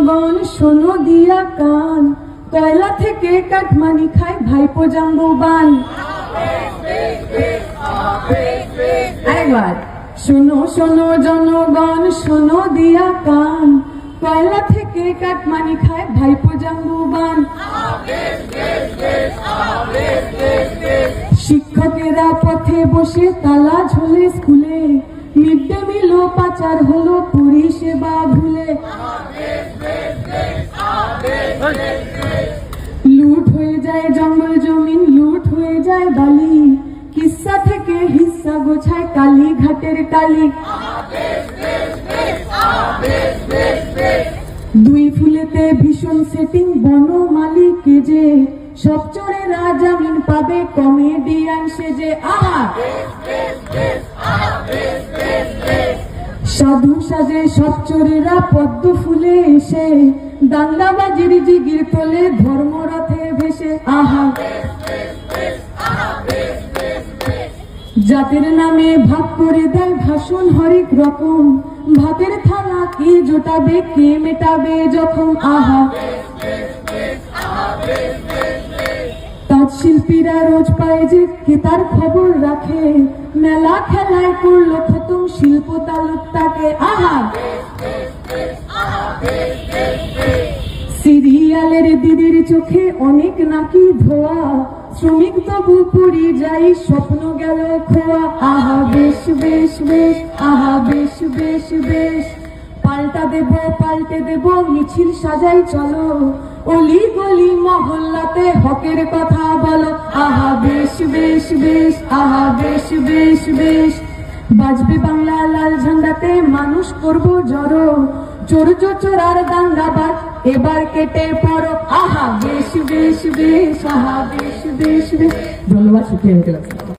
জনগণ শোনো দিয়া কান, কয়লা থেকে কাঠমানি খায় ভাইপো জাম্বুবান। একবার শোনো শোনো জনগণ শোনো দিয়া কান, কয়লা থেকে কাঠমানি খায় ভাইপো জাম্বুবান। শিক্ষকেরা পথে বসে তালা ঝোলে স্কুলে, মিড ডে মিলও পাচার হলো পরিষেবা ভুলে। লুট হয়ে যায় জঙ্গল জমিন, লুট হয়ে যায় বালি, কিস্সা থেকে হিস্সা গোছায় কালীঘাটের কালী। দুই ফুলেতে ভীষণ সেটিং, বনমালী কেজে, সব চোরেরা জামিন পাবে কমেডিয়ান সেজে। আহা সাধু সাজে সব চোরেরা পদ্ম ফুলে এসে, দাঙ্গাবাজির জিগির তোলে ধর্মরথে ভেসে। আহা জাতের নামে ভাগ করে দেয় ভাষণ হরেক রকম, ভাতের থালা কে জোটাবে কে মেটাবে যখন। আহা তাঁত শিল্পীরা রোজ পায় যে কে তার খবর রাখে, মেলা খেলায় করলো খতম শিল্প তালুক তাকে। আহা সিরিয়ালের দিদির চোখে অনেক নাকি ধোয়া, শ্রমিক তবু পুরি যাই স্বপ্ন গেল খোয়া। আহা বেশ বেশ বেশ, আহা বেশ বেশ বেশ, পাল্টা দেব পাল্টে দেব মিছিল সাজাই চলো, অলি গলি মহল্লাতে হকের কথা বলো। আহা বেশ বেশ বেশ, আহা বেশ বেশ বেশ, বাজবে বাংলা লাল ঝান্ডাতে মানুষ করব জড়ো, চোর চোরার দাঙ্গাবাজ এবার কেটে পড়ো। আহা বেশ বেশ বেশ, আহা বেশ বেশ বেশ। ধন্যবাদ, সুখী হতে লাগছে।